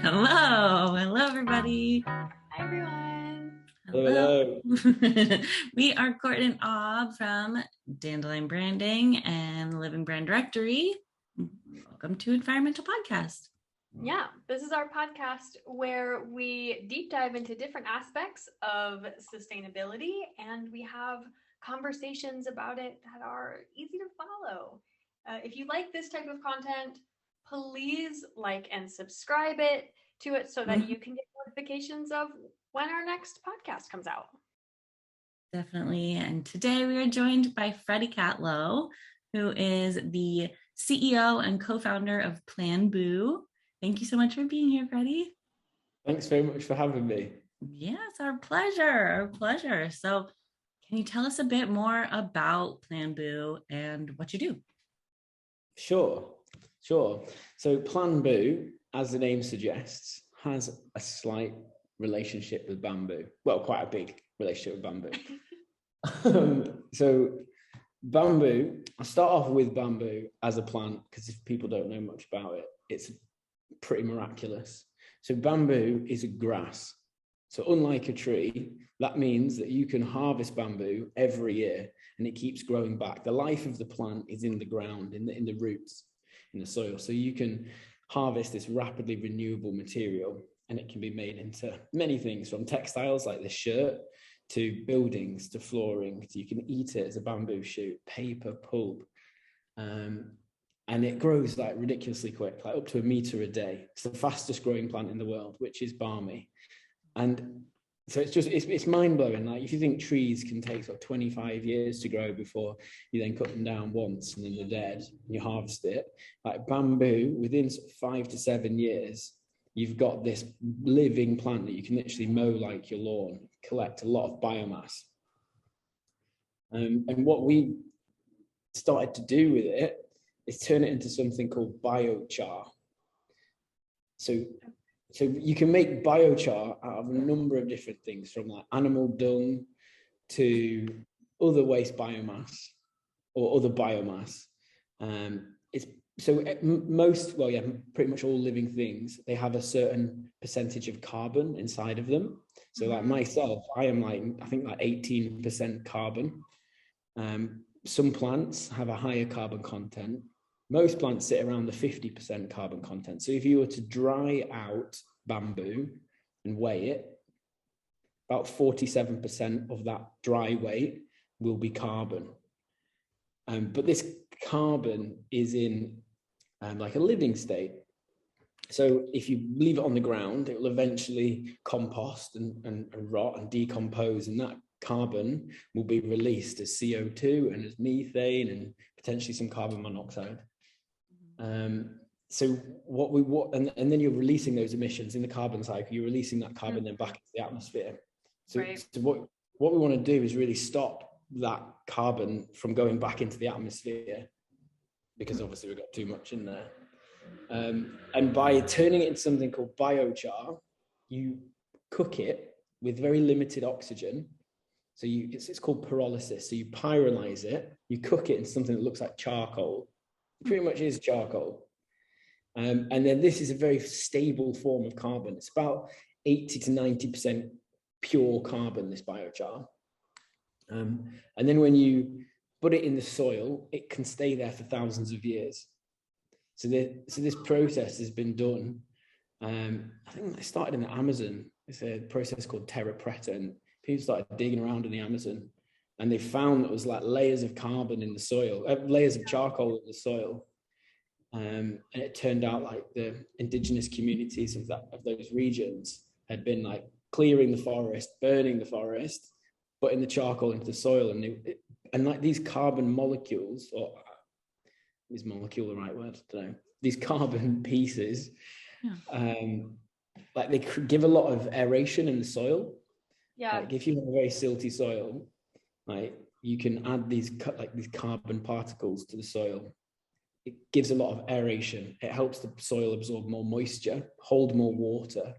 Hello, everybody. Hi everyone. Hello. Hello. We are Court and Ob from Dandelion Branding and Living Brand Directory. Welcome to EnvironMental Podcast. Yeah, this is our podcast where we deep dive into different aspects of sustainability and we have conversations about it that are easy to follow. If you like this type of content, please like and subscribe to it so that you can get notifications of when our next podcast comes out. Definitely. And today we are joined by Freddie Catlow, who is the CEO and co-founder of Planboo. Thank you so much for being here, Freddie. Thanks very much for having me. Yes, our pleasure. Our pleasure. So, can you tell us a bit more about Planboo and what you do? Sure. So Planboo, as the name suggests, has a slight relationship with bamboo. Well, quite a big relationship with bamboo. So bamboo, I'll start off with bamboo as a plant, because if people don't know much about it, it's pretty miraculous. So bamboo is a grass. So unlike a tree, that means that you can harvest bamboo every year and it keeps growing back. The life of the plant is in the ground, in the roots, in the soil. So you can harvest this rapidly renewable material and it can be made into many things, from textiles like this shirt to buildings to flooring. So you can eat it as a bamboo shoot, paper, pulp. And it grows like ridiculously quick, like up to 1 meter a day. It's the fastest growing plant in the world, which is balmy. And so it's mind blowing. Like if you think trees can take sort of 25 years to grow before you then cut them down once and then they're dead and you harvest it, like bamboo, within 5 to 7 years, you've got this living plant that you can literally mow like your lawn, collect a lot of biomass. And what we started to do with it is turn it into something called biochar. So you can make biochar out of a number of different things, from like animal dung to other waste biomass or other biomass. Pretty much all living things, they have a certain percentage of carbon inside of them. So like myself, I am I think 18% carbon. Some plants have a higher carbon content. Most plants sit around the 50% carbon content. So if you were to dry out bamboo and weigh it, about 47% of that dry weight will be carbon. But this carbon is in like a living state. So if you leave it on the ground, it will eventually compost and rot and decompose, and that carbon will be released as CO2 and as methane and potentially some carbon monoxide. So and then you're releasing those emissions in the carbon cycle. You're releasing that carbon then back into the atmosphere. So, right. So what we want to do is really stop that carbon from going back into the atmosphere, because obviously we've got too much in there. And by turning it into something called biochar, you cook it with very limited oxygen. So it's called pyrolysis. So you pyrolyze it, you cook it in something that looks like charcoal. It pretty much is charcoal. And then this is a very stable form of carbon. It's about 80 to 90% pure carbon, this biochar. And then when you put it in the soil, it can stay there for thousands of years. So this process has been done. I think it started in the Amazon. It's a process called terra preta, and people started digging around in the Amazon, and they found that it was like layers of carbon in the soil, layers of charcoal in the soil. And it turned out like the indigenous communities of those regions had been like clearing the forest, burning the forest, putting the charcoal into the soil, and like these carbon molecules, or is molecule the right word? I don't know. These carbon pieces, like they give a lot of aeration in the soil. Yeah. Like if you have a very silty soil, like you can add these carbon particles to the soil. It gives a lot of aeration. It helps the soil absorb more moisture, hold more water.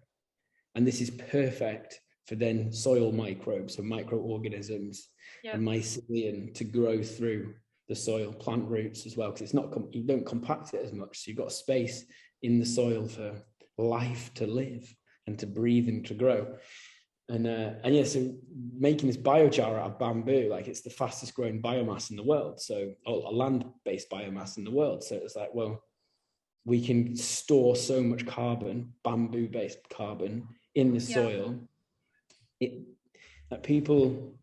And this is perfect for then soil microbes, so microorganisms and mycelium to grow through the soil, plant roots as well, because it's not, you don't compact it as much. So you've got space in the soil for life to live and to breathe and to grow. And yeah, so making this biochar out of bamboo, like it's the fastest growing biomass in the world. So a land-based biomass in the world. So it's like, well, we can store so much carbon, bamboo-based carbon in the soil. That people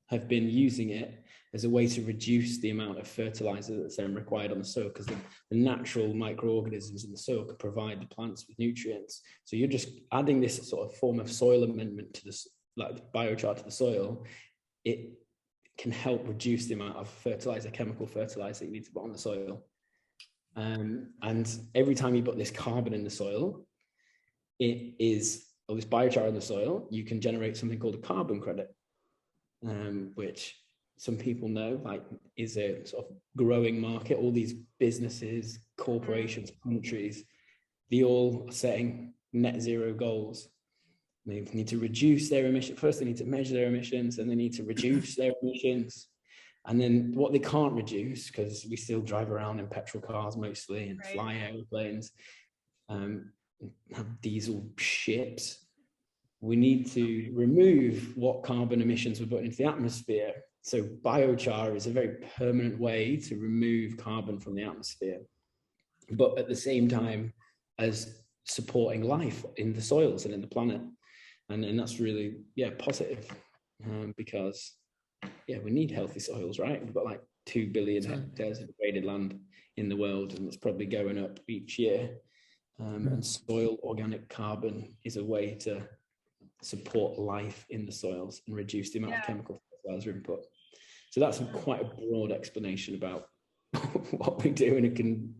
have been using it as a way to reduce the amount of fertilizer that's then required on the soil, because the natural microorganisms in the soil can provide the plants with nutrients. So you're just adding this sort of form of soil amendment to this, like the biochar to the soil. It can help reduce the amount of fertilizer, chemical fertilizer you need to put on the soil. And every time you put this carbon in the soil, this biochar in the soil, you can generate something called a carbon credit, which some people know like is a sort of growing market. All these businesses, corporations, countries, they all are setting net zero goals. They need to reduce their emissions. First, they need to measure their emissions, and they need to reduce their emissions. And then what they can't reduce, because we still drive around in petrol cars mostly and fly airplanes, have diesel ships. We need to remove what carbon emissions we're putting into the atmosphere. So biochar is a very permanent way to remove carbon from the atmosphere, but at the same time as supporting life in the soils and in the planet. And that's really, positive, because, we need healthy soils, right? We've got like 2 billion hectares of degraded land in the world, and it's probably going up each year. And soil organic carbon is a way to support life in the soils and reduce the amount of chemical fertilizer input. So that's quite a broad explanation about what we do, and it can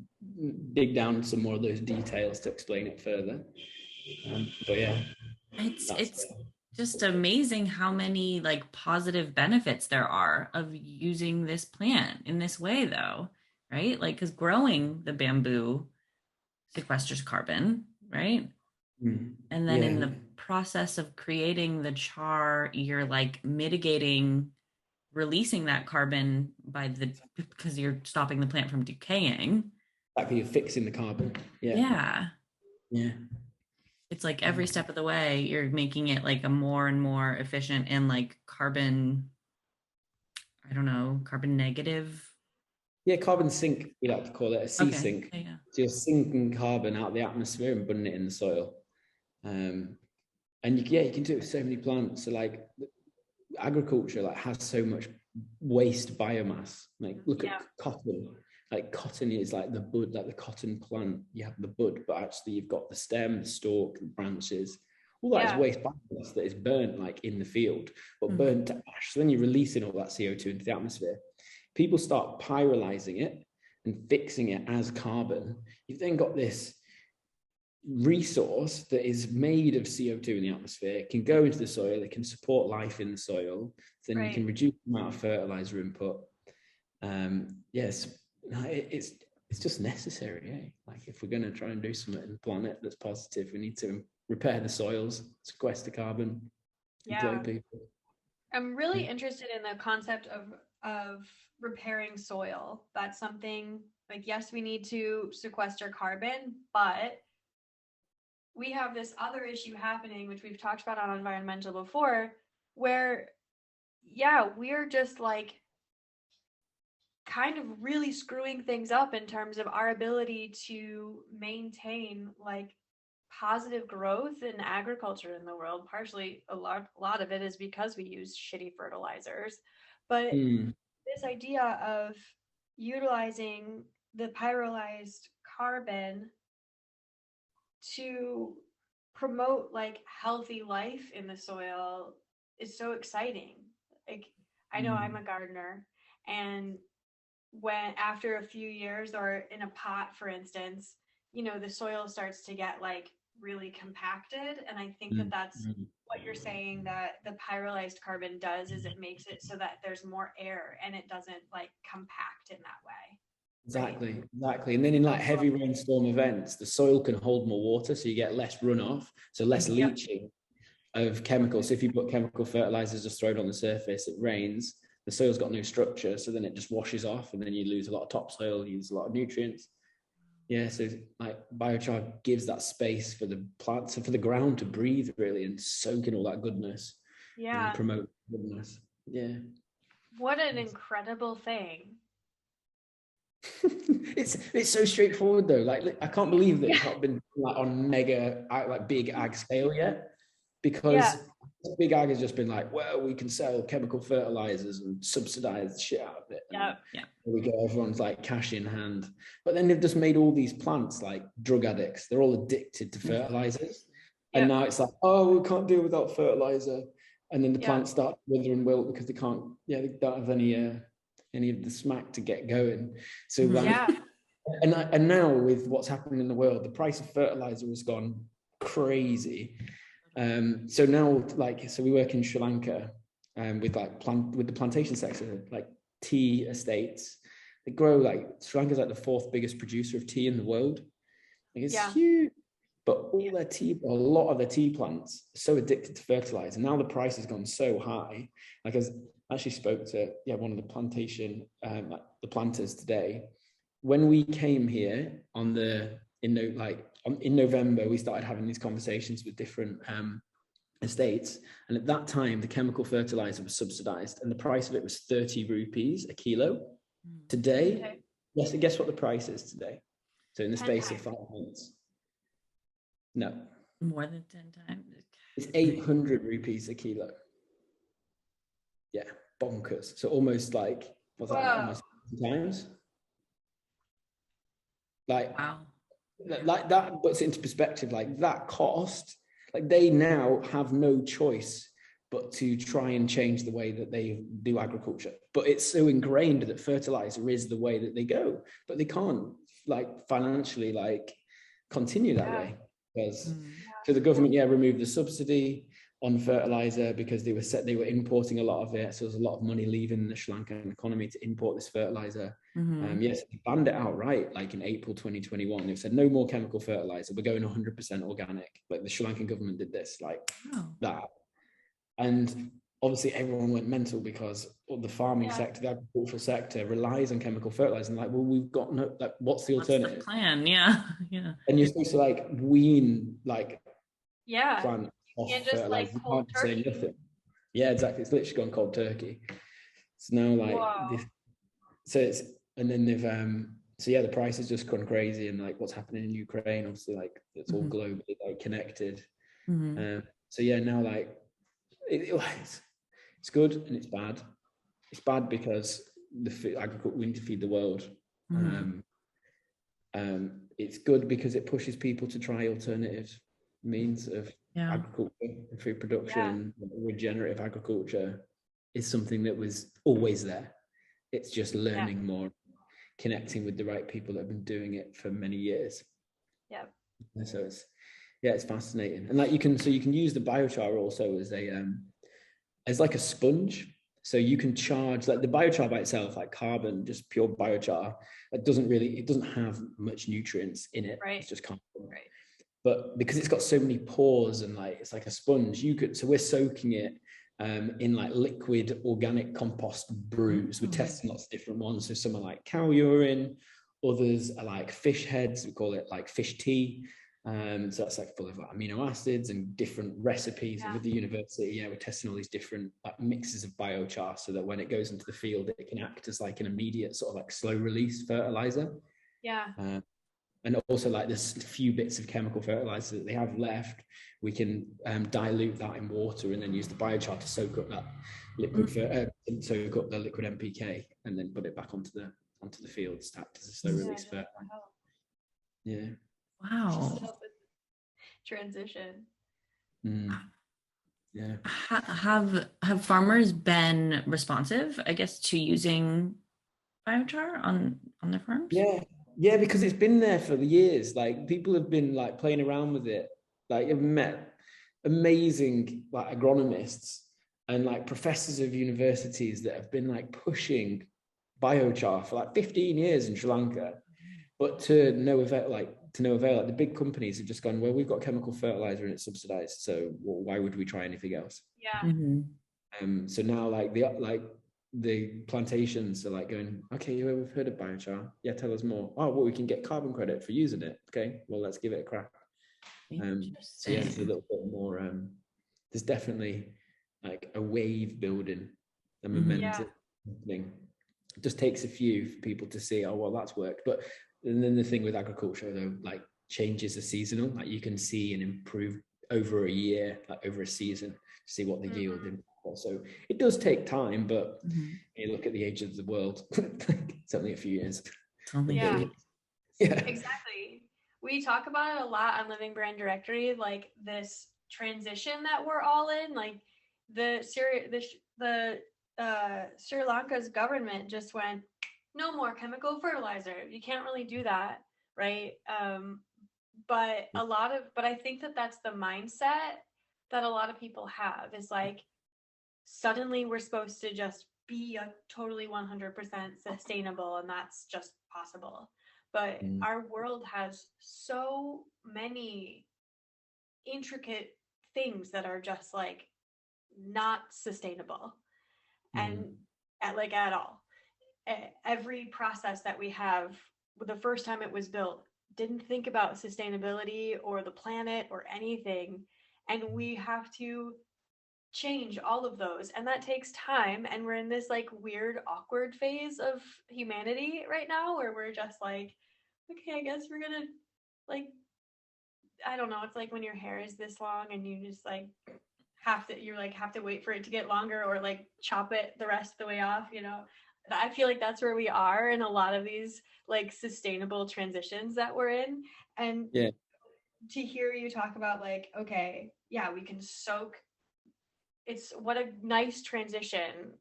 dig down some more of those details to explain it further. But yeah, it's just amazing how many like positive benefits there are of using this plant in this way, though, right? Like, because growing the bamboo sequesters carbon, right? And then in the process of creating the char, you're like mitigating releasing that carbon because you're stopping the plant from decaying. Exactly, you're fixing the carbon. Yeah. It's like every step of the way you're making it like a more and more efficient and like carbon negative. Carbon sink, we like to call it a sea sink. So you're sinking carbon out of the atmosphere and putting it in the soil. And you can do it with so many plants. So like agriculture like has so much waste biomass. Like look at cotton. Like cotton is like the bud, like the cotton plant. You have the bud, but actually you've got the stem, the stalk, the branches. All that is waste biomass that is burnt like in the field, but burnt to ash. So then you're releasing all that CO2 into the atmosphere. People start pyrolyzing it and fixing it as carbon. You've then got this resource that is made of CO2 in the atmosphere. It can go into the soil, it can support life in the soil, then you can reduce the amount of fertilizer input. It's just necessary. Like if we're going to try and do something in the planet that's positive, we need to repair the soils, sequester carbon, employ people. I'm really interested in the concept of repairing soil. That's something like, yes, we need to sequester carbon, but we have this other issue happening, which we've talked about on EnvironMental before, where, we're just like kind of really screwing things up in terms of our ability to maintain like positive growth in agriculture in the world. Partially, a lot of it is because we use shitty fertilizers, but this idea of utilizing the pyrolyzed carbon to promote like healthy life in the soil is so exciting. Like I know I'm a gardener, and when after a few years or in a pot, for instance, the soil starts to get like really compacted. And I think that that's what you're saying that the pyrolyzed carbon does, is it makes it so that there's more air and it doesn't like compact in that way. Exactly. And then in like heavy rainstorm events, the soil can hold more water, so you get less runoff, so less leaching of chemicals. So if you put chemical fertilizers just thrown on the surface, it rains, the soil's got no structure, so then it just washes off, and then you lose a lot of topsoil, you lose a lot of nutrients. Yeah, so like biochar gives that space for the plants and for the ground to breathe really and soak in all that goodness Yeah. and promote goodness. Yeah. What an incredible thing. It's so straightforward though. Like I can't believe that it's not been like on mega like big ag scale yet, because big ag has just been like, well, we can sell chemical fertilizers and subsidize the shit out of it. Yeah. We get everyone's like cash in hand. But then they've just made all these plants like drug addicts. They're all addicted to fertilizers. And now it's like, oh, we can't deal without fertilizer. And then the plants start to wither and wilt because they can't, they don't have any of the smack to get going. So and now with what's happening in the world, the price of fertilizer has gone crazy. So now so we work in Sri Lanka with the plantation sector, like tea estates. They grow Sri Lanka's like the 4th biggest producer of tea in the world. Like it's huge. But all their tea, a lot of their tea plants are so addicted to fertilizer. Now the price has gone so high. Like I actually spoke to one of the plantation the planters today. When we came here in November, we started having these conversations with different estates, and at that time the chemical fertilizer was subsidized and the price of it was 30 rupees a kilo. Today, guess what the price is today? So in the space of 5 months, no, more than 10 times. It's 800 rupees a kilo. Yeah, bonkers. So almost almost 10 times. Wow. Like that puts it into perspective. Like that cost, like they now have no choice but to try and change the way that they do agriculture. But it's so ingrained that fertilizer is the way that they go. But they can't financially continue that way. Because so the government removed the subsidy on fertilizer because they were importing a lot of it, so there's a lot of money leaving the Sri Lankan economy to import this fertilizer. Yes, they banned it outright in April 2021. They said no more chemical fertilizer, we're going 100% organic. Like the Sri Lankan government did this that, and obviously everyone went mental because the farming sector, the agricultural sector relies on chemical fertilizer, and we've got no, what's the alternative? The plan? And you're supposed to wean plant off you just fertilizer. cold turkey. Say nothing. Yeah, exactly. It's literally gone cold turkey. It's now and then they've the price has just gone crazy, and what's happening in Ukraine, obviously it's all globally connected. Now it's good and it's bad. It's bad because we need to feed the world. It's good because it pushes people to try alternative means of agriculture and food production. Regenerative agriculture is something that was always there. It's just learning more, connecting with the right people that have been doing it for many years. So it's fascinating. And you can use the biochar also as a sponge. So you can charge the biochar by itself, carbon, just pure biochar. It doesn't have much nutrients in it. It's just carbon. But because it's got so many pores and it's like a sponge, we're soaking it in liquid organic compost brews. We're testing lots of different ones. So some are cow urine, others are fish heads. We call it fish tea. So that's full of amino acids and different recipes. And with the university, we're testing all these different mixes of biochar so that when it goes into the field, it can act as an immediate sort of slow release fertilizer. And also there's a few bits of chemical fertilizer that they have left. We can dilute that in water and then use the biochar to soak up that liquid soak up the liquid NPK and then put it back onto the fields to act as a slow release fertilizer. Yeah. Wow. Transition. Yeah. Have farmers been responsive, I guess, to using biochar on their farms? Yeah, because it's been there for years. People have been playing around with it. I've met amazing agronomists and professors of universities that have been pushing biochar for 15 years in Sri Lanka, but to no avail. The big companies have just gone, well, we've got chemical fertilizer and it's subsidized, so why would we try anything else? Yeah. So now the plantations are like going, okay, we've heard of biochar. Yeah, tell us more. Oh, well, we can get carbon credit for using it. Okay, well, let's give it a crack. So yeah, there's a little bit more. There's definitely like a wave building, a momentum happening. It just takes a few for people to see, oh, well, that's worked. But and then the thing with agriculture, though, like changes are seasonal. Like you can see and improve over a year, like over a season, see what the yield is. So it does take time, but you look at the age of the world, it's only a few years. Yeah, exactly. We talk about it a lot on Living Brand Directory, like this transition that we're all in. Like Sri Lanka's government just went, no more chemical fertilizer. You can't really do that, right? But I think that's the mindset that a lot of people have, is like, suddenly we're supposed to just be a totally 100% sustainable, and that's just possible. But our world has so many intricate things that are just like not sustainable and at all. Every process that we have, the first time it was built, didn't think about sustainability or the planet or anything, and we have to change all of those, and that takes time, and we're in this like weird awkward phase of humanity right now where we're just like, okay, I guess we're gonna, like, I don't know, it's like when your hair is this long and you just like have to wait for it to get longer, or like chop it the rest of the way off, you know. I feel like that's where we are in a lot of these like sustainable transitions that we're in. And to hear you talk about like, okay, yeah, we can soak, it's what a nice transition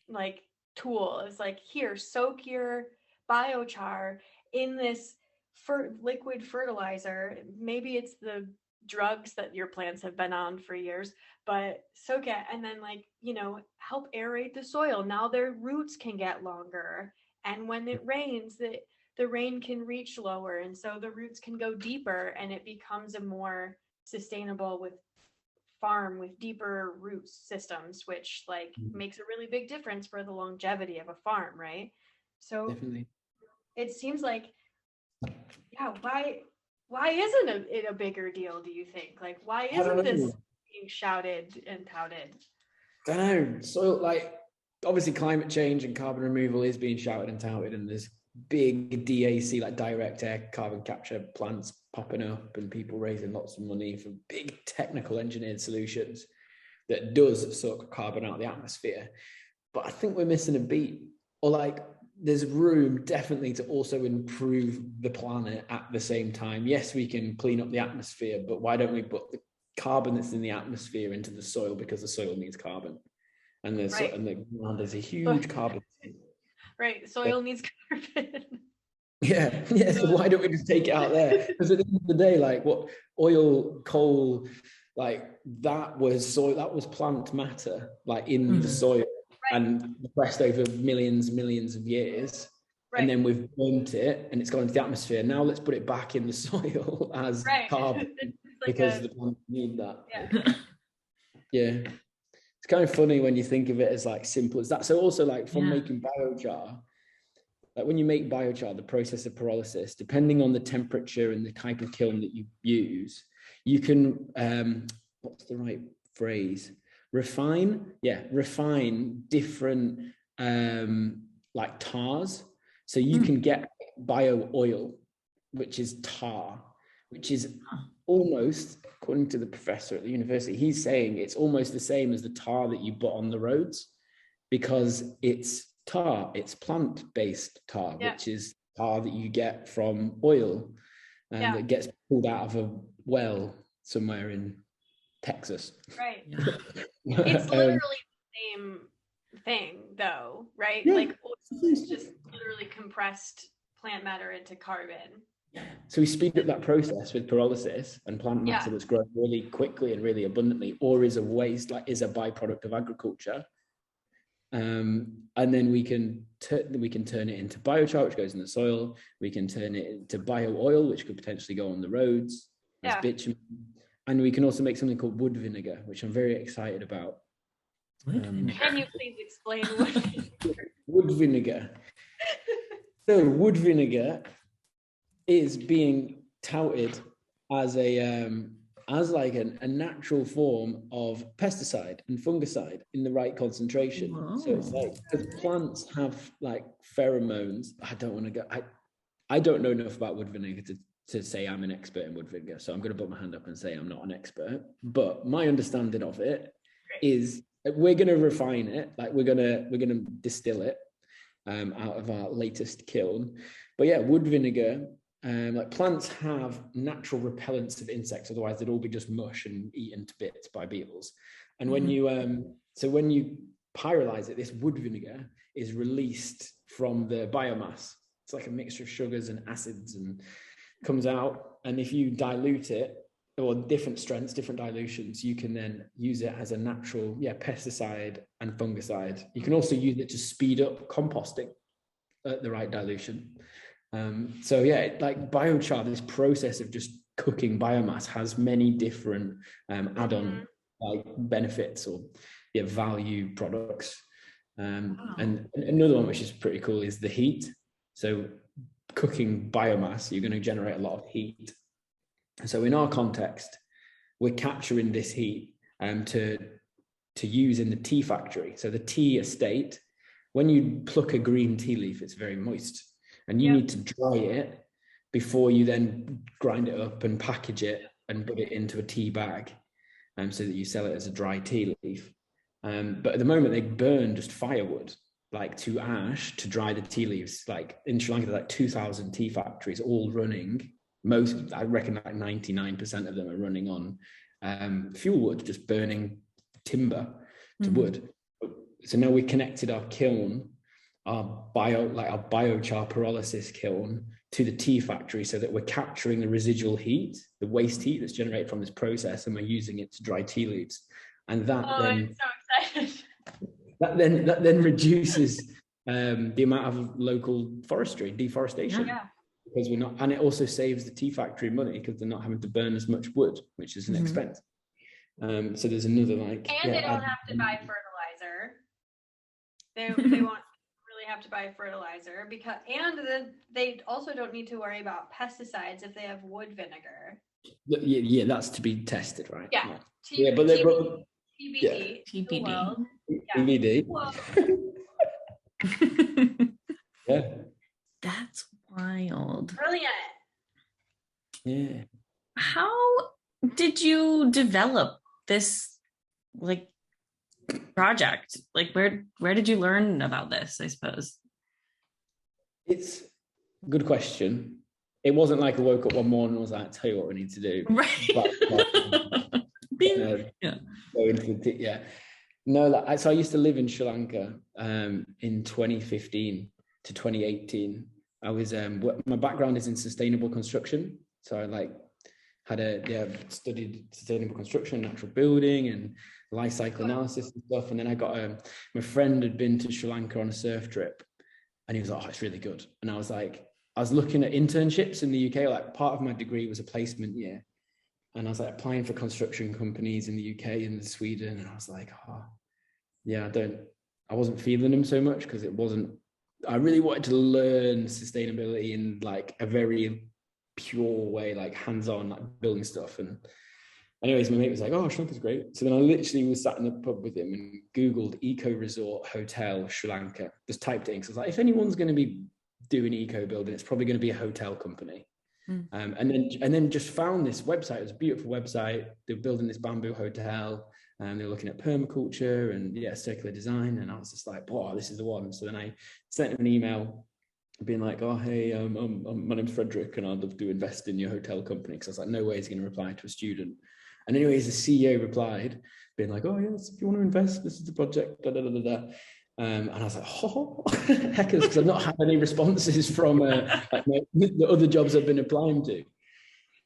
like tool. It's like, here, soak your biochar in this liquid fertilizer. Maybe it's the drugs that your plants have been on for years, but soak it, and then, like, you know, help aerate the soil. Now their roots can get longer, and when it rains, the rain can reach lower, and so the roots can go deeper, and it becomes a more sustainable farm with deeper root systems, which like makes a really big difference for the longevity of a farm, right? So definitely, it seems like, yeah, why isn't it a bigger deal, do you think? Like, why isn't this being shouted and touted? I don't know. So like, obviously climate change and carbon removal is being shouted and touted, and there's big DAC, like direct air carbon capture plants popping up, and people raising lots of money for big technical engineered solutions that does suck carbon out of the atmosphere. But I think we're missing a beat, or like there's room definitely to also improve the planet at the same time. Yes, we can clean up the atmosphere, but why don't we put the carbon that's in the atmosphere into the soil, because the soil needs carbon, and the ground is a huge carbon. Right, soil needs carbon. Yeah. So why don't we just take it out there? Because at the end of the day, like, what oil, coal, like that was soil, that was plant matter, like in the soil, and compressed over millions of years. And then we've burnt it, and it's gone into the atmosphere. Now let's put it back in the soil as carbon, because the plants need that. Yeah. It's kind of funny when you think of it as like simple as that. So also, like, from making biochar, like when you make biochar, the process of pyrolysis, depending on the temperature and the type of kiln that you use, you can, what's the right phrase? Refine different like tars. So you can get bio oil, which is tar, which is almost, according to the professor at the university, he's saying it's almost the same as the tar that you put on the roads, because it's tar, it's plant-based tar, which is tar that you get from oil, and that gets pulled out of a well somewhere in Texas. Right. It's literally the same thing, though, right? Like, it's just literally compressed plant matter into carbon. So we speed up that process with pyrolysis, and plant matter that's grown really quickly and really abundantly, or is a waste, like is a byproduct of agriculture. And then we can turn it into biochar, which goes in the soil. We can turn it into bio oil, which could potentially go on the roads as bitumen. And we can also make something called wood vinegar, which I'm very excited about. Can you please explain what wood vinegar? So wood vinegar is being touted as a natural form of pesticide and fungicide in the right concentration. Whoa. So it's like, because plants have like pheromones. I don't know enough about wood vinegar to say I'm an expert in wood vinegar. So I'm going to put my hand up and say I'm not an expert. But my understanding of it is we're going to refine it. Like we're going to distill it out of our latest kiln. But yeah, wood vinegar. Like plants have natural repellents of insects, otherwise they'd all be just mush and eaten to bits by beetles. And when you when you pyrolyze it, this wood vinegar is released from the biomass. It's like a mixture of sugars and acids and comes out. And if you dilute it, or different strengths, different dilutions, you can then use it as a natural pesticide and fungicide. You can also use it to speed up composting at the right dilution. So yeah, like biochar, this process of just cooking biomass has many different add-on like benefits or value products. And another one which is pretty cool is the heat. So cooking biomass, you're going to generate a lot of heat. So in our context, we're capturing this heat to use in the tea factory. So the tea estate, when you pluck a green tea leaf, it's very moist. And you need to dry it before you then grind it up and package it and put it into a tea bag, so that you sell it as a dry tea leaf. But at the moment, they burn just firewood, like to ash, to dry the tea leaves. Like in Sri Lanka, there's like 2,000 tea factories all running. I reckon like 99% of them are running on fuel wood, just burning timber to wood. So now we connected our kiln, our biochar pyrolysis kiln, to the tea factory, so that we're capturing the residual heat, the waste heat that's generated from this process, and we're using it to dry tea leaves. And that I'm so excited. that then reduces the amount of local forestry, deforestation. Yeah. Because we're not, and it also saves the tea factory money because they're not having to burn as much wood, which is an expense. So there's another like, and they don't have to buy fertilizer. They won't really have to buy fertilizer and then they also don't need to worry about pesticides if they have wood vinegar. Yeah, that's to be tested, right? Yeah, but TBD. TBD. Yeah. That's wild. Brilliant. Yeah. How did you develop this like project? Like where did you learn about this, I suppose? It's a good question. It wasn't like I woke up one morning and was like, tell you what we need to do. Right. No, so I used to live in Sri Lanka in 2015 to 2018. I was my background is in sustainable construction, so I studied sustainable construction, natural building, and life cycle analysis and stuff. And then I got my friend had been to Sri Lanka on a surf trip, and he was like, "Oh, it's really good." And I was looking at internships in the UK. Like part of my degree was a placement year, and I was like applying for construction companies in the UK and Sweden, and I was like, "Oh, yeah, I wasn't feeling them so much because it wasn't." I really wanted to learn sustainability in like a very pure way, like hands-on, like building stuff. And anyways, my mate was like, "Oh, Sri Lanka's great." So then I literally was sat in the pub with him and Googled eco resort hotel Sri Lanka, just typed it in. So I was like, if anyone's going to be doing eco building, it's probably going to be a hotel company. And then just found this website. It was a beautiful website. They were building this bamboo hotel. And they were looking at permaculture and circular design, and I was just like, "Wow, this is the one." So then I sent him an email, being like, "Oh, hey, my name's Frederick, and I'd love to invest in your hotel company." Because I was like, "No way he's going to reply to a student." And anyways, the CEO replied, being like, "Oh yes, if you want to invest, this is the project." Da, da, da, da, da. And I was like, "Oh, heckers," because I've not had any responses from the other jobs I've been applying to.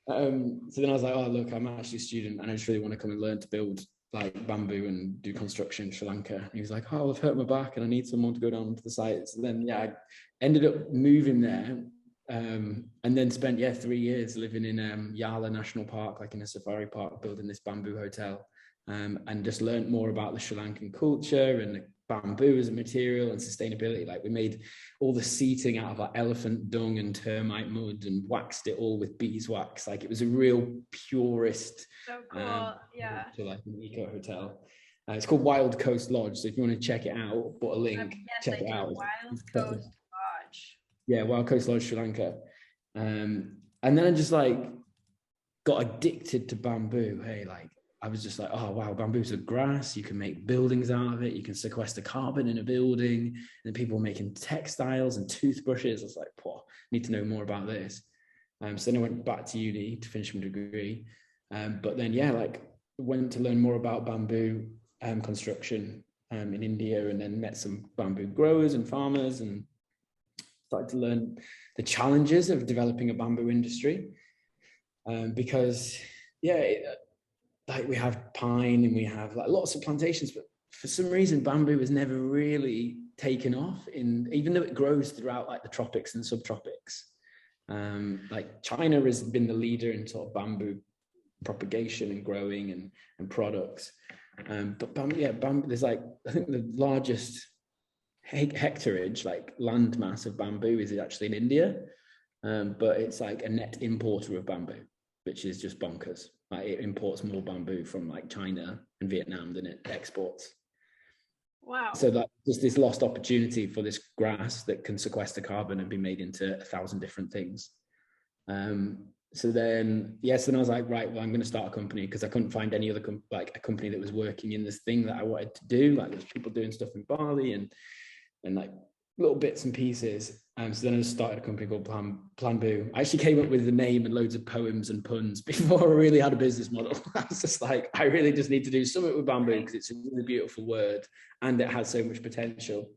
So then I was like, "Oh, look, I'm actually a student, and I just really want to come and learn to build like bamboo and do construction in Sri Lanka." And he was like, "Oh, I've hurt my back and I need someone to go down to the site." So then I ended up moving there And then spent 3 years living in Yala National Park, like in a safari park, building this bamboo hotel, and just learned more about the Sri Lankan culture and the bamboo as a material and sustainability. Like we made all the seating out of like elephant dung and termite mud and waxed it all with beeswax. Like it was a real purist, So cool. Yeah. to like an eco hotel. It's called Wild Coast Lodge. So if you want to check it out, put a link, Yes, check I it do. out. Wild Coast Lodge. Yeah, Wild Coast Lodge, Sri Lanka. And then I just like got addicted to bamboo. Hey, like I was just like, oh wow, bamboo's a grass. You can make buildings out of it. You can sequester carbon in a building. And then people were making textiles and toothbrushes. I was like, I need to know more about this. So then I went back to uni to finish my degree. But then like went to learn more about bamboo construction in India, and then met some bamboo growers and farmers and started to learn the challenges of developing a bamboo industry. Because like we have pine and we have like lots of plantations, but for some reason bamboo has never really taken off, even though it grows throughout like the tropics and subtropics. Like China has been the leader in sort of bamboo propagation and growing and products. But bamboo, there's like, I think the largest hectareage, like land mass of bamboo is actually in India. But it's like a net importer of bamboo, which is just bonkers. Like it imports more bamboo from like China and Vietnam than it exports. Wow. So that just this lost opportunity for this grass that can sequester carbon and be made into 1,000 different things. So then I was like, right, well, I'm going to start a company, because I couldn't find any other like a company that was working in this thing that I wanted to do. Like there's people doing stuff in Bali and like little bits and pieces. So then I started a company called Planboo. I actually came up with the name and loads of poems and puns before I really had a business model. I was just like, I really just need to do something with bamboo because it's a really beautiful word and it has so much potential.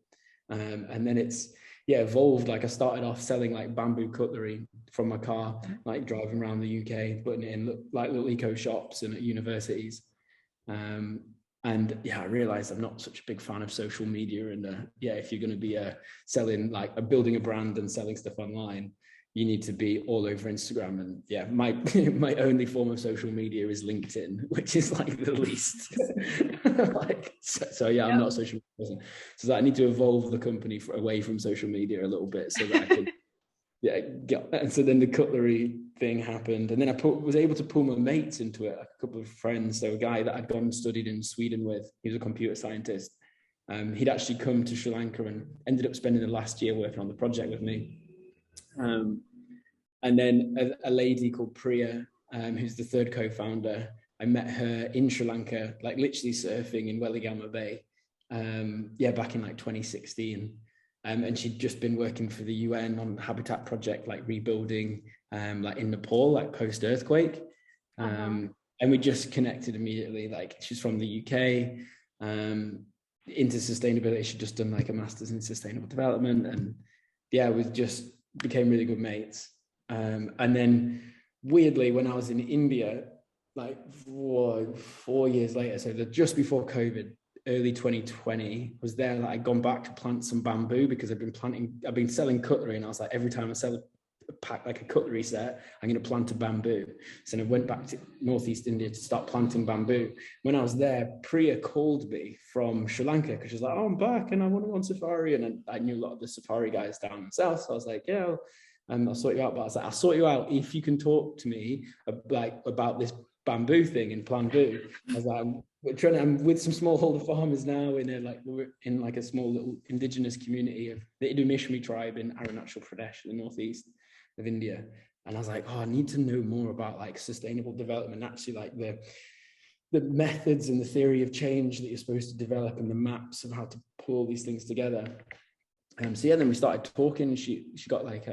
And then it's evolved. Like I started off selling like bamboo cutlery from my car, like driving around the UK, putting it in like little eco shops and at universities. And I realized I'm not such a big fan of social media. And if you're going to be selling like building a brand and selling stuff online, you need to be all over Instagram. And my only form of social media is LinkedIn, which is like the least. I'm not a social media person. So I need to evolve the company away from social media a little bit so that I can and so then the cutlery thing happened, and then I was able to pull my mates into it, like a couple of friends. So a guy that I'd gone and studied in Sweden with, he was a computer scientist. He'd actually come to Sri Lanka and ended up spending the last year working on the project with me. And then a lady called Priya, who's the third co-founder, I met her in Sri Lanka, like literally surfing in Weligama Bay, back in like 2016. And she'd just been working for the UN on Habitat project, like rebuilding, like in Nepal, like post-earthquake. And we just connected immediately. Like she's from the UK, into sustainability. She'd just done like a master's in sustainable development. And we just became really good mates. And then weirdly, when I was in India, like 4 years later, so just before COVID, early 2020, was there. Like I'd gone back to plant some bamboo because I've been selling cutlery, and I was like, every time I sell a pack, like a cutlery set, I'm going to plant a bamboo. So I went back to Northeast India to start planting bamboo. When I was there, Priya called me from Sri Lanka because she was like, oh, I'm back and I want to go on safari. And I knew a lot of the safari guys down south. So I was like, I'll sort you out. But I was like, I'll sort you out if you can talk to me about this bamboo thing in Planboo. I was like, I'm with some smallholder farmers now we're in like a small little indigenous community of the Idumishmi tribe in Arunachal Pradesh, the northeast of India. And I was like, I need to know more about like sustainable development, actually like the methods and the theory of change that you're supposed to develop and the maps of how to pull all these things together. Then we started talking. She got like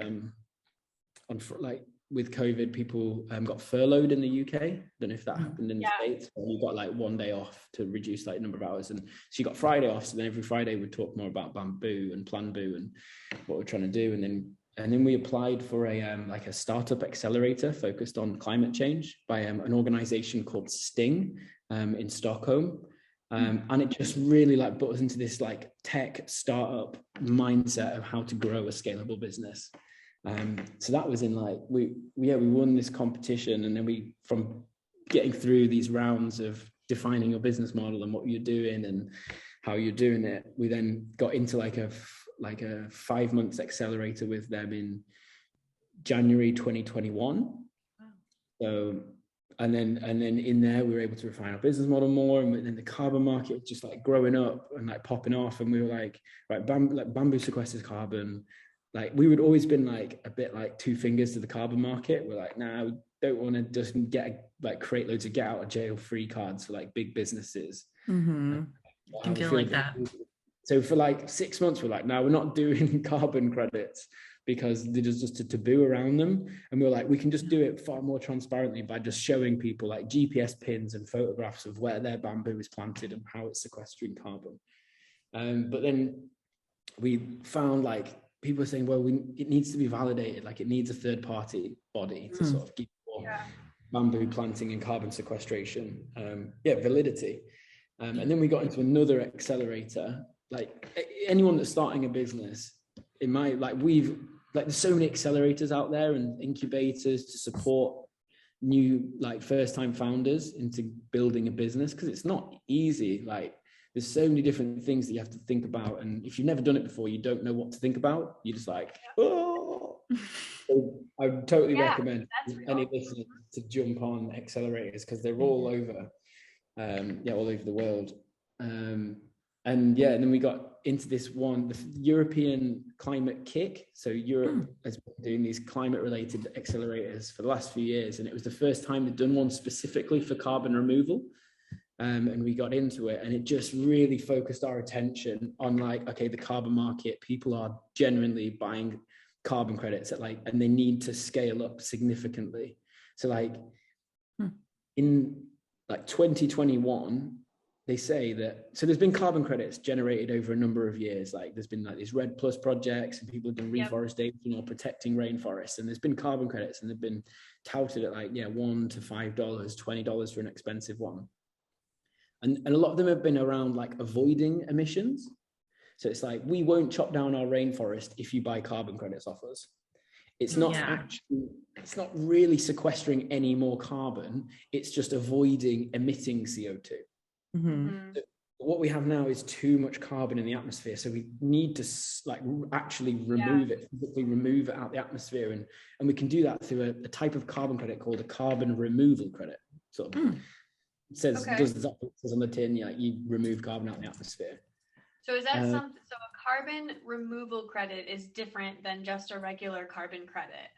with COVID, people got furloughed in the UK. I don't know if that happened in the States. You got like 1 day off to reduce like number of hours, and she got Friday off. So then every Friday we'd talk more about bamboo and Planboo and what we're trying to do. And then we applied for a startup accelerator focused on climate change by an organization called Sting in Stockholm. And it just really like put us into this like tech startup mindset of how to grow a scalable business. So that was in like, we won this competition, and then from getting through these rounds of defining your business model and what you're doing and how you're doing it, we then got into like a 5 months accelerator with them in January 2021. So, and then in there, we were able to refine our business model more, and then the carbon market was just like growing up and like popping off, and we were like, right, bamboo sequesters carbon. Like we would always been like a bit like two fingers to the carbon market. We're like, nah, we don't want to just create loads of get out of jail free cards for like big businesses. Mm-hmm. Can feel like that. So for like 6 months, we're like, no, we're not doing carbon credits because there's just a taboo around them. And we're like, we can just do it far more transparently by just showing people like GPS pins and photographs of where their bamboo is planted and how it's sequestering carbon. But then we found like people are saying, well, it needs to be validated. Like it needs a third party body to sort of give bamboo planting and carbon sequestration, validity. And then we got into another accelerator. Like anyone that's starting a business, there's so many accelerators out there and incubators to support new like first time founders into building a business, because it's not easy. Like there's so many different things that you have to think about, and if you've never done it before, you don't know what to think about. You're just like, oh. So I would totally recommend any listeners to jump on accelerators, because they're all over all over the world. And then we got into this one, the European Climate Kick. So Europe has been doing these climate related accelerators for the last few years, and it was the first time they'd done one specifically for carbon removal. And we got into it, and it just really focused our attention on like, okay, the carbon market, people are genuinely buying carbon credits and they need to scale up significantly. So like in like 2021, they say that, so there's been carbon credits generated over a number of years. Like there's been like these REDD+ projects, and people have done reforestation or protecting rainforests, and there's been carbon credits, and they've been touted at like $1 to $5, $20 for an expensive one. And a lot of them have been around like avoiding emissions. So it's like, we won't chop down our rainforest if you buy carbon credits off us. It's not it's not really sequestering any more carbon. It's just avoiding emitting CO2. Mm-hmm. So what we have now is too much carbon in the atmosphere. So we need to like actually remove it, physically remove it out of the atmosphere. And we can do that through a type of carbon credit called a carbon removal credit. Sort of it says on the tin, you remove carbon out of the atmosphere. So is that so a carbon removal credit is different than just a regular carbon credit?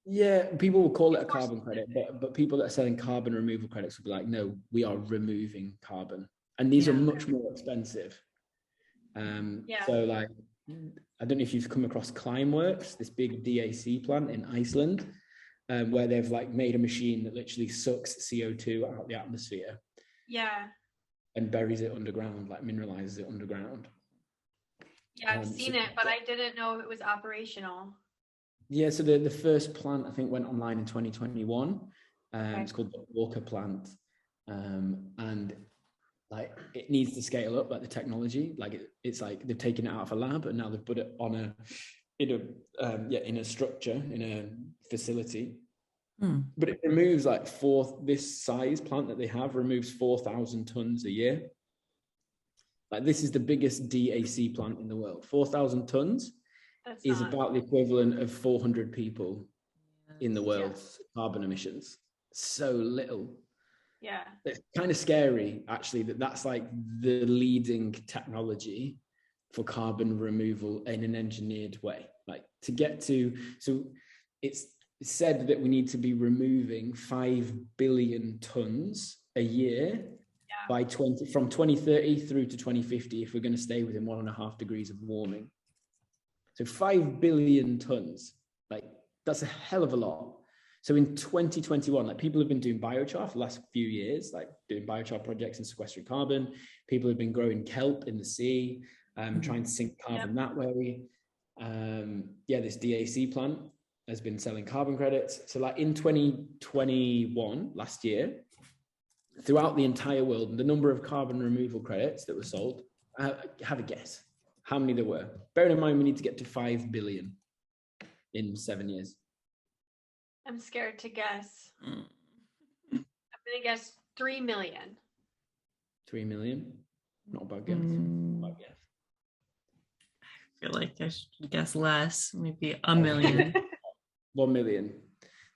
Yeah, people will call it a carbon credit, but people that are selling carbon removal credits will be like, no, we are removing carbon. And these are much more expensive. So like, I don't know if you've come across Climeworks, this big DAC plant in Iceland, where they've like made a machine that literally sucks CO2 out of the atmosphere. Yeah. And buries it underground, like mineralizes it underground. Yeah, I've seen it, but I didn't know it was operational. Yeah, so the first plant I think went online in 2021. It's called the Walker plant, and like it needs to scale up, like the technology. Like it's like they've taken it out of a lab and now they've put it on in a structure, in a facility. But it removes like this size plant that they have removes 4,000 tons a year. Like this is the biggest DAC plant in the world. 4,000 tons is about the equivalent of 400 people in the world's carbon emissions. So little. Yeah. It's kind of scary actually that's like the leading technology for carbon removal in an engineered way. Like to get to, so it's said that we need to be removing 5 billion tons a year from 2030 through to 2050 if we're going to stay within 1.5 degrees of warming. So 5 billion tons, like that's a hell of a lot. So in 2021, like people have been doing biochar for the last few years, like doing biochar projects and sequestering carbon. People have been growing kelp in the sea, trying to sink carbon that way. This DAC plant has been selling carbon credits. So like in 2021, last year, throughout the entire world, the number of carbon removal credits that were sold, have a guess how many there were. Bearing in mind, we need to get to 5 billion. in 7 years? I'm scared to guess. I'm gonna guess 3 million. 3 million? Not a bad guess. Not a bad guess. I feel like I should guess less, maybe a million. 1 million.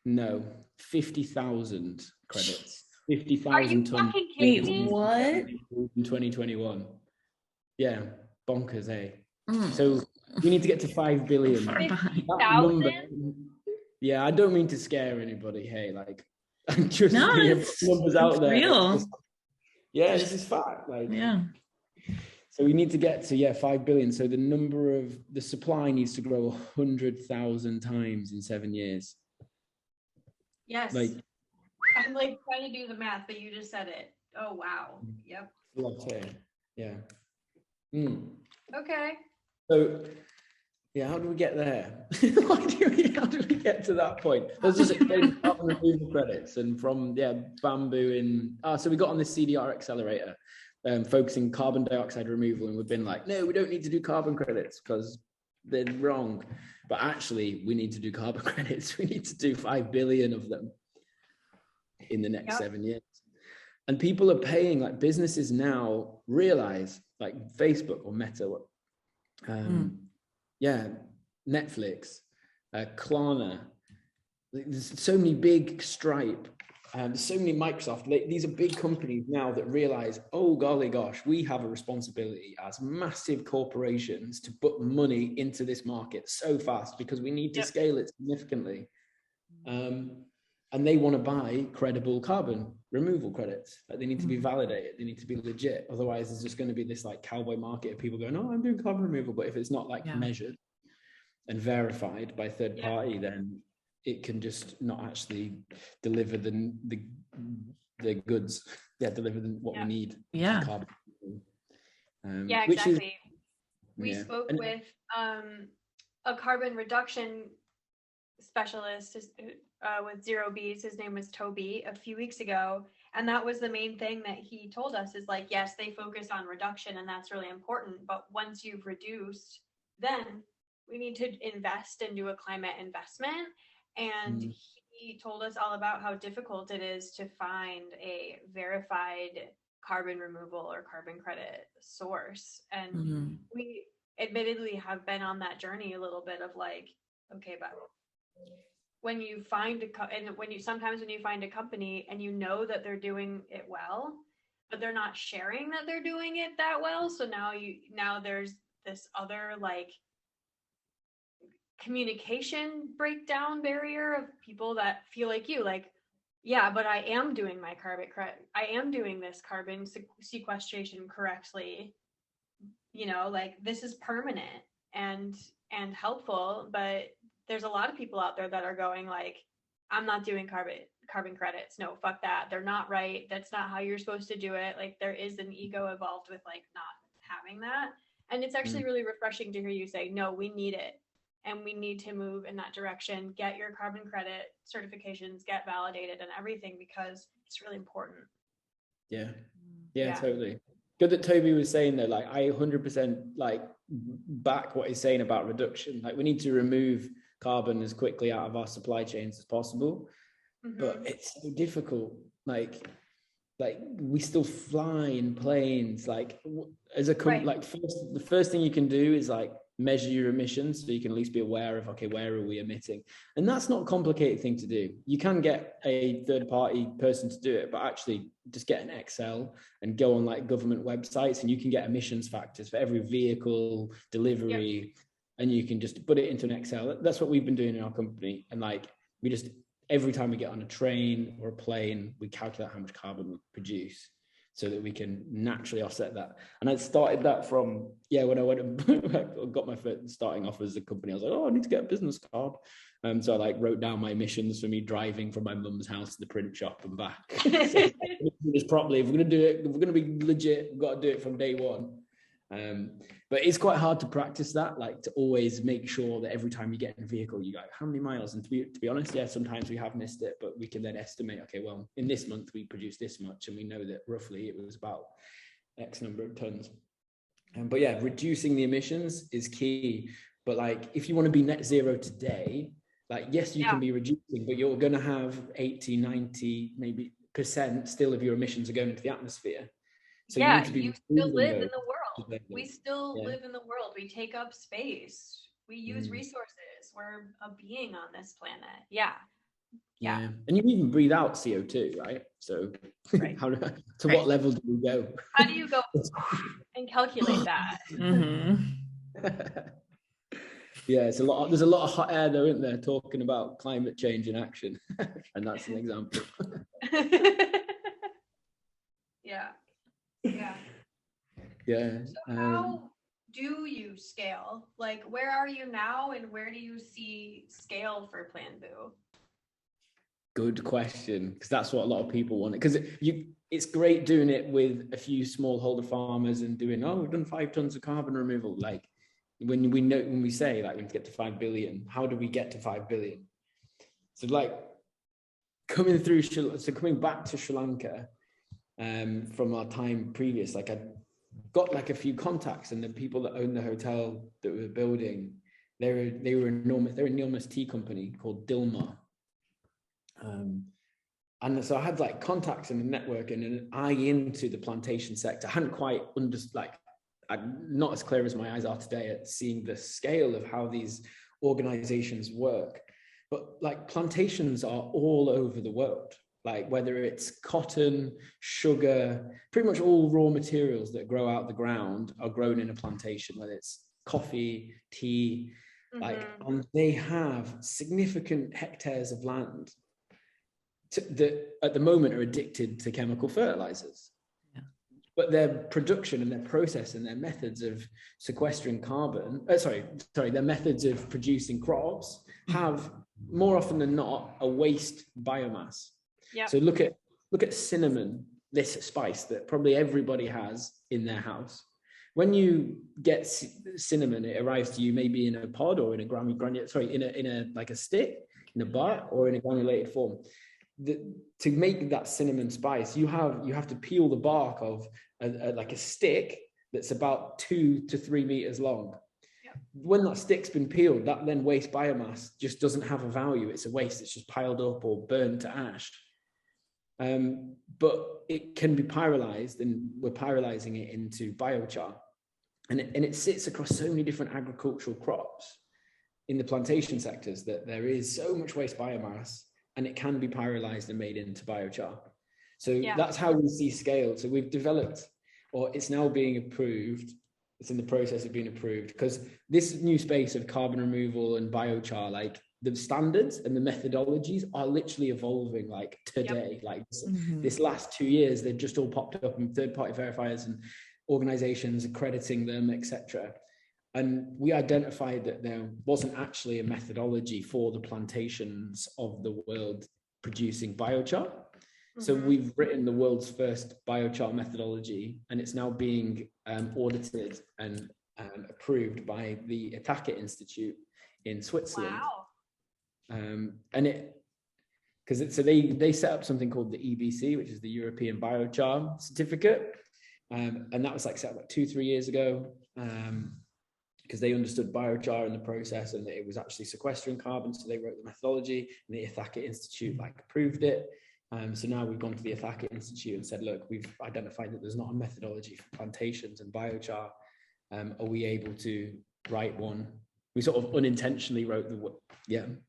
No, 50,000 credits. Are you 50,000 tons. fucking kidding me? Wait, what? In 2021. Yeah, bonkers, eh? Mm. So we need to get to 5 billion. Far behind. That number, yeah, I don't mean to scare anybody. Hey, like, I'm just No, numbers out there. real. Yeah, this is fact. Like, Yeah. so we need to get to 5 billion. So the supply needs to grow 100,000 times in 7 years. Yes. Like, I'm like trying to do the math, but you just said it. Oh wow. Yep. a lot here. Yeah. Mm. Okay. So, yeah, how do we get there? How do we get to that point? Let's just explain carbon removal credits and from bamboo in. So we got on this CDR accelerator, focusing carbon dioxide removal, and we've been like, no, we don't need to do carbon credits because they're wrong. But actually, we need to do carbon credits. We need to do 5 billion of them in the next 7 years. And people are paying, like businesses now realize, like Facebook or Meta, Netflix, Klarna, there's so many big Stripe, there's so many Microsoft. These are big companies now that realize, oh golly gosh, we have a responsibility as massive corporations to put money into this market so fast because we need to scale it significantly. And they want to buy credible carbon removal credits. Like, they need to be validated. They need to be legit. Otherwise, there's just going to be this like cowboy market of people going, "Oh, I'm doing carbon removal," but if it's not like measured and verified by third party, then it can just not actually deliver the goods. Deliver what we need. Yeah. Carbon. Exactly. We spoke with a carbon reduction specialist with Zero Bees. His name was Toby, a few weeks ago, and that was the main thing that he told us is like, yes, they focus on reduction and that's really important, but once you've reduced, then we need to invest and do a climate investment. And he told us all about how difficult it is to find a verified carbon removal or carbon credit source. And we admittedly have been on that journey a little bit of like, okay, but when you find when you find a company and you know that they're doing it well, but they're not sharing that they're doing it that well, so now there's this other like communication breakdown barrier of people that feel like you, like, yeah, but I am doing my I am doing this carbon sequestration correctly, like this is permanent and helpful, but there's a lot of people out there that are going like, I'm not doing carbon credits. No, fuck that. They're not right. That's not how you're supposed to do it. Like, there is an ego involved with like not having that. And it's actually really refreshing to hear you say, no, we need it. And we need to move in that direction. Get your carbon credit certifications, get validated and everything, because it's really important. Yeah, totally. Good that Toby was saying though, like, I 100% like back what he's saying about reduction. Like, we need to remove carbon as quickly out of our supply chains as possible, but it's so difficult. Like we still fly in planes. Like, as a like the first thing you can do is like measure your emissions, so you can at least be aware of, okay, where are we emitting? And that's not a complicated thing to do. You can get a third party person to do it, but actually just get an Excel and go on like government websites, and you can get emissions factors for every vehicle, delivery, and you can just put it into an Excel. That's what we've been doing in our company. And like, we just, every time we get on a train or a plane, we calculate how much carbon we produce, so that we can naturally offset that. And I started that from, when I went and got my first starting off as a company, I was like, oh, I need to get a business card. So I like wrote down my emissions for me driving from my mum's house to the print shop and back. So, properly, if we're going to do it, if we're going to be legit, we've got to do it from day one. But it's quite hard to practice that, like to always make sure that every time you get in a vehicle, you go, how many miles? And to be honest, sometimes we have missed it, but we can then estimate, okay, well, in this month we produced this much, and we know that roughly it was about X number of tons. But reducing the emissions is key. But like, if you want to be net zero today, like, yes, you can be reducing, but you're going to have 80, 90, maybe % still of your emissions are going into the atmosphere. So you need to be you still live in those the world. We still live in the world. We take up space. We use resources. We're a being on this planet. Yeah. And you even breathe out CO2, right? So what level do we go? How do you go and calculate that? Yeah, there's a lot of hot air though, isn't there, talking about climate change in action. And that's an example. Yeah. So how do you scale? Like, where are you now, and where do you see scale for Planboo? Good question, because that's what a lot of people want. Because it's great doing it with a few smallholder farmers and doing, we've done 5 tons of carbon removal. Like, when we say like we need to get to 5 billion, how do we get to 5 billion? So like coming back to Sri Lanka from our time previous, like I got like a few contacts, and the people that own the hotel that we were building, they're an enormous tea company called Dilmah. And so I had like contacts in the network and an eye into the plantation sector. I hadn't quite I'm not as clear as my eyes are today at seeing the scale of how these organizations work. But like plantations are all over the world, like whether it's cotton, sugar, pretty much all raw materials that grow out the ground are grown in a plantation, whether it's coffee, tea, and they have significant hectares of land that at the moment are addicted to chemical fertilizers. But their production and their process and their methods of sequestering carbon, their methods of producing crops have more often than not a waste biomass. So look at cinnamon, this spice that probably everybody has in their house. When you get cinnamon, it arrives to you maybe in a pod or in a stick, in a bar, or in a granulated form. To make that cinnamon spice, you have to peel the bark of a stick that's about 2 to 3 meters long. When that stick's been peeled, that then waste biomass just doesn't have a value. It's a waste. It's just piled up or burned to ash. But it can be pyrolyzed, and we're pyrolyzing it into biochar, and it sits across so many different agricultural crops in the plantation sectors that there is so much waste biomass, and it can be pyrolyzed and made into biochar. So that's how we see scale. So we've developed, or it's now being approved. It's in the process of being approved, because this new space of carbon removal and biochar, like the standards and the methodologies are literally evolving like today. Like this last 2 years, they've just all popped up, and third-party verifiers and organizations accrediting them, etc. And we identified that there wasn't actually a methodology for the plantations of the world producing biochar. So we've written the world's first biochar methodology, and it's now being audited and approved by the Ithaca Institute in Switzerland. Wow. So they set up something called the EBC, which is the European Biochar Certificate. And that was like set up like 2-3 years ago. Because they understood biochar in the process, and that it was actually sequestering carbon. So they wrote the methodology, and the Ithaca Institute approved it. So now we've gone to the Ithaca Institute and said, look, we've identified that there's not a methodology for plantations and biochar. Are we able to write one? We sort of unintentionally wrote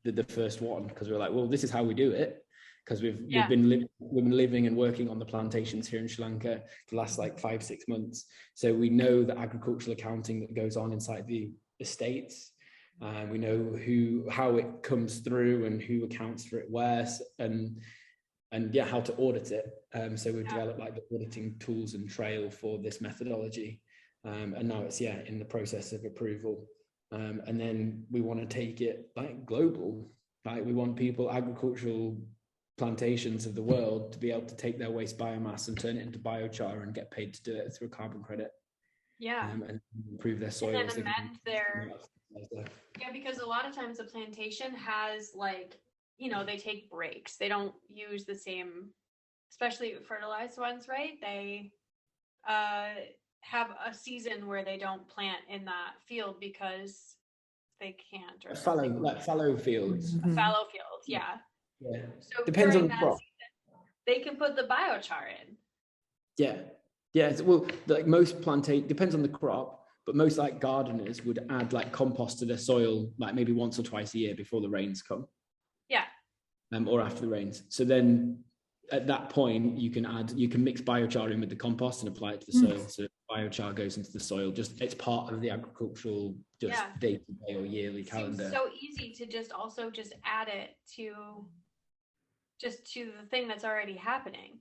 the first one, because we were like, well, this is how we do it. Because we've been living and working on the plantations here in Sri Lanka for the last like 5-6 months. So we know the agricultural accounting that goes on inside the estates. We know how it comes through and who accounts for it where, and how to audit it. So we've developed like the auditing tools and trail for this methodology. And now it's in the process of approval. And then we want to take it like global. Like we want agricultural plantations of the world to be able to take their waste biomass and turn it into biochar and get paid to do it through a carbon credit. And improve their soils. And then amend their because a lot of times a plantation has they take breaks. They don't use the same, especially fertilized ones, right? They have a season where they don't plant in that field because they can't, or fallow fields. a fallow field. Yeah. Yeah. So Depends on during the that crop. season, they can put the biochar in. Yeah. Yeah. Well, like most depends on the crop, but most like gardeners would add like compost to their soil, like maybe once or twice a year before the rains come. Yeah. Or after the rains. So then at that point, you can mix biochar in with the compost and apply it to the soil. So biochar goes into the soil. It's part of the agricultural day-to-day or yearly calendar. Seems so easy to just add it to the thing that's already happening.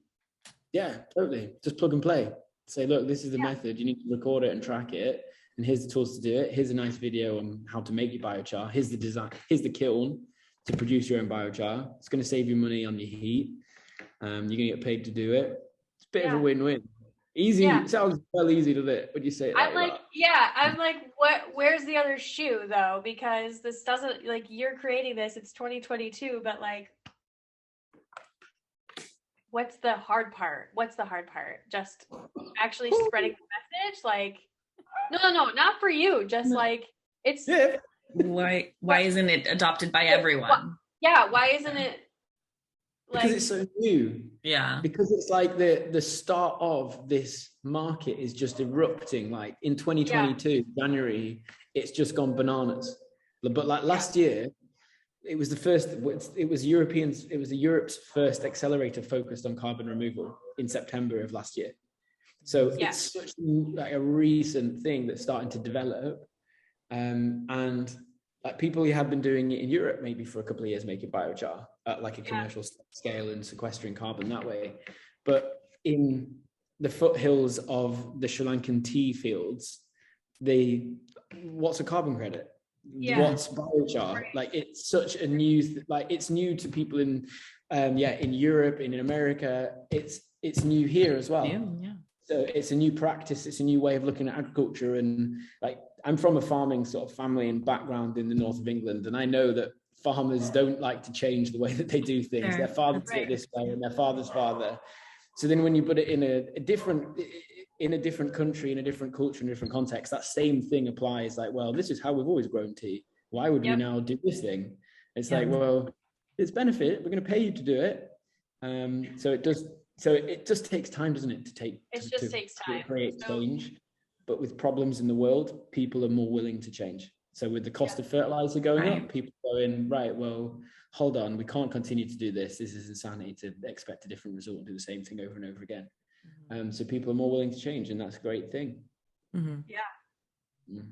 Yeah, totally. Just plug and play. Say, look, this is the method. You need to record it and track it. And here's the tools to do it. Here's a nice video on how to make your biochar. Here's the design. Here's the kiln to produce your own biochar. It's going to save you money on your heat. You're going to get paid to do it. It's a bit of a win-win. Easy. It sounds well easy to it. Would you say it I'm like, where's the other shoe though? Because this doesn't, like, you're creating this, it's 2022, but like, what's the hard part? Just actually spreading the message? Like, no, not for you. Just like, it's... Why isn't it adopted by everyone? Why isn't it? Like, because it's so new. Yeah. Because it's like the start of this market is just erupting. Like in 2022, January, it's just gone bananas. But like last year, it was Europe's first accelerator focused on carbon removal in September of last year. So it's such like a recent thing that's starting to develop. And like people who have been doing it in Europe maybe for a couple of years, making biochar at like a commercial scale and sequestering carbon that way. But in the foothills of the Sri Lankan tea fields, what's a carbon credit? What's biochar? Right. Like it's such a new, it's new to people in Europe and in America. It's new here as well. Yeah. So it's a new practice. It's a new way of looking at agriculture. And like, I'm from a farming sort of family and background in the north of England. And I know that farmers don't like to change the way that they do things. Their father did it this way and their father's father. So then when you put it in a different country, in a different culture, in a different context, that same thing applies. Like, well, this is how we've always grown tea. Why would we now do this thing? It's like, well, it's benefit. We're going to pay you to do it. So it just takes time, doesn't it, to create change. But with problems in the world, people are more willing to change. So with the cost of fertilizer going up, people go in, right, well, hold on, we can't continue to do this. This is insanity to expect a different result and do the same thing over and over again. So people are more willing to change, and that's a great thing. Mm-hmm. Yeah.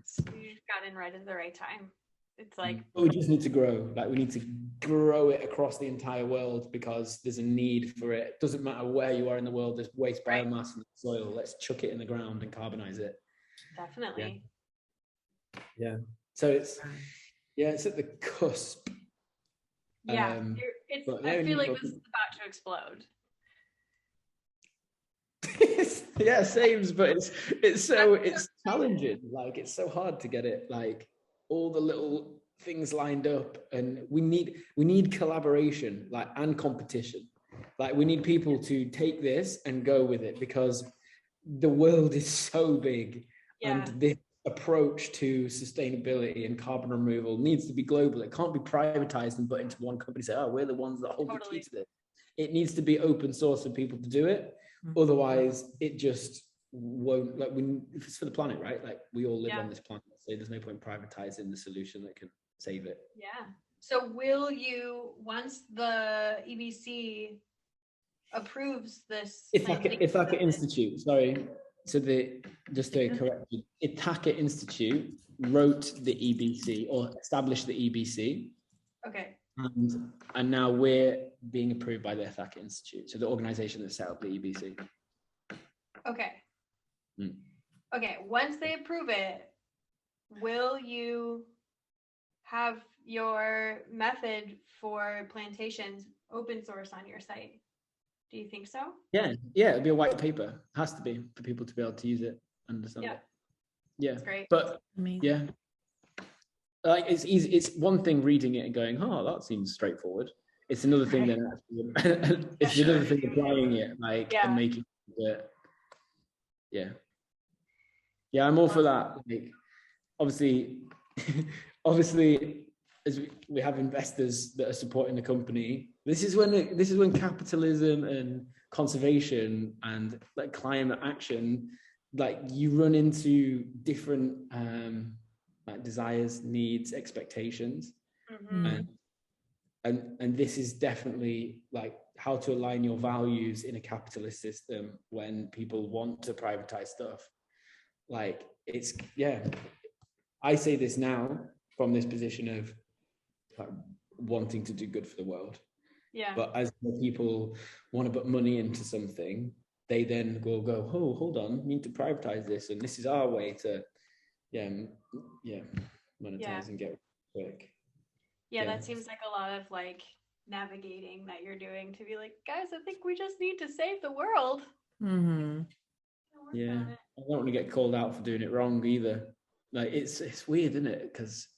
So you got in right at the right time. It's like, but we just need to grow. Like, we need to grow it across the entire world because there's a need for it. It doesn't matter where you are in the world. There's waste biomass in the soil. Let's chuck it in the ground and carbonize it. Definitely. Yeah. So it's at the cusp. Yeah. I feel like this is about to explode. Yeah, same, but it's challenging. Like, it's so hard to get it, like, all the little things lined up, and we need collaboration, like, and competition. Like, we need people to take this and go with it, because the world is so big, and this approach to sustainability and carbon removal needs to be global. It can't be privatized and put into one company, say, oh, we're the ones that hold the key to this. It needs to be open source for people to do it. Otherwise, it just won't. Like, if it's for the planet, right? Like, we all live on this planet, so there's no point privatizing the solution that can save it. Yeah. So will you, once the EBC approves this, Ithaca Institute, sorry. So just to correct you, Ithaca Institute wrote the EBC or established the EBC. Okay. And now we're being approved by the Ithaca Institute, so the organization that set up the EBC. Okay. Okay. Once they approve it, will you have your method for plantations open source on your site? Do you think so? Yeah, it'll be a white paper. It has to be, for people to be able to use it, understand it. Yeah, that's great. But amazing. Like, it's easy. It's one thing reading it and going, oh, that seems straightforward. It's another thing then actually, it's another thing applying it, like, and making it. Yeah, I'm all for that. Like, obviously obviously, as we have investors that are supporting the company, this is when capitalism and conservation and like climate action, like you run into different like desires, needs, expectations, and this is definitely like how to align your values in a capitalist system when people want to privatize stuff. Like it's I say this now from this position of like, wanting to do good for the world. Yeah. But as people want to put money into something, they then will go, oh, hold on, we need to privatize this, and this is our way to monetize and get quick. Yeah, that seems like a lot of like navigating that you're doing to be like, guys, I think we just need to save the world. Yeah, I don't want to get called out for doing it wrong either. Like it's weird, isn't it? Because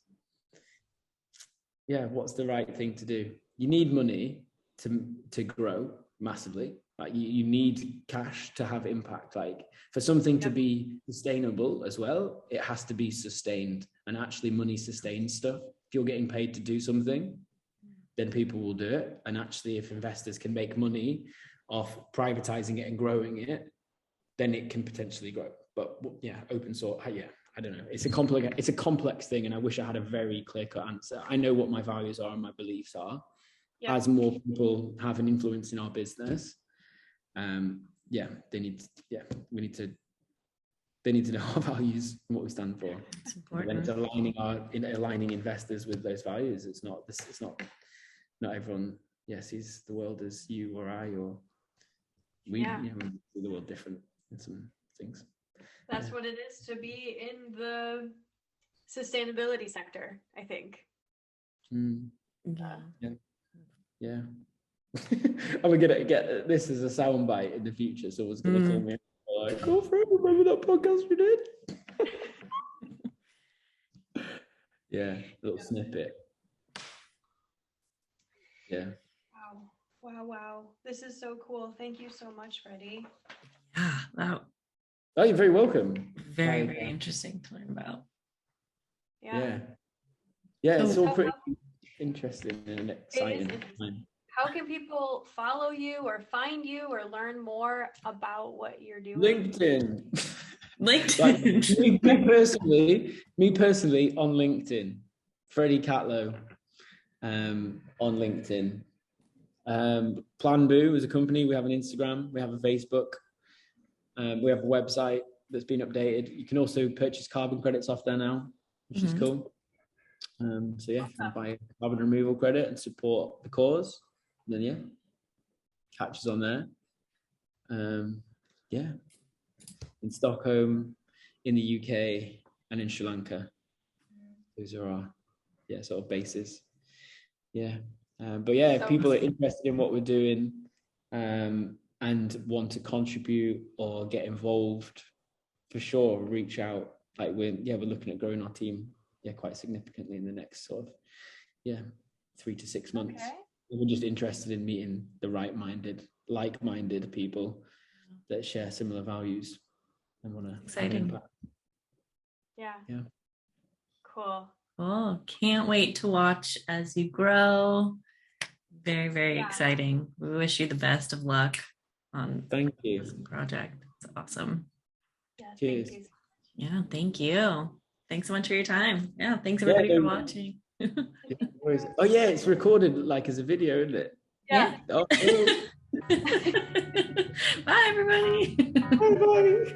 what's the right thing to do? You need money to grow massively. Like you need cash to have impact. Like for something to be sustainable as well, it has to be sustained, and actually money sustains stuff. If you're getting paid to do something, then people will do it. And actually, if investors can make money off privatizing it and growing it, then it can potentially grow. But open source, I don't know. It's a complex thing, and I wish I had a very clear-cut answer. I know what my values are and my beliefs are. Yeah. As more people have an influence in our business, they need to know our values and what we stand for. It's important. And then it's aligning investors with those values. It's not everyone sees the world as you or I or we. We see the world different in some things. That's what it is to be in the sustainability sector, I think. Yeah. I'm gonna get this as a soundbite in the future. Someone's gonna call me like, "Oh, Fred, remember that podcast we did?" Little snippet. Yeah. Wow. This is so cool. Thank you so much, Freddie. Yeah. Oh, you're very welcome. Very, very interesting to learn about. Yeah, it's all pretty interesting and exciting. How can people follow you or find you or learn more about what you're doing? LinkedIn. Like, me personally on LinkedIn. Freddie Catlow on LinkedIn. Planboo is a company. We have an Instagram. We have a Facebook. We have a website that's been updated. You can also purchase carbon credits off there now, which is cool. You can buy a carbon removal credit and support the cause. And then catch us on there. In Stockholm, in the UK, and in Sri Lanka. Those are our sort of bases. If people are interested in what we're doing and want to contribute or get involved, for sure reach out. Like we're looking at growing our team quite significantly in the next sort of 3 to 6 months. We're just interested in meeting the like-minded people that share similar values and want to exciting. Yeah. Cool. Can't wait to watch as you grow. Very, very exciting. We wish you the best of luck on this project. It's awesome. Cheers. Thank you. Yeah, thank you. Thanks so much for your time. Thanks everybody for watching. It's recorded like as a video, isn't it? Yeah. Bye everybody. Bye.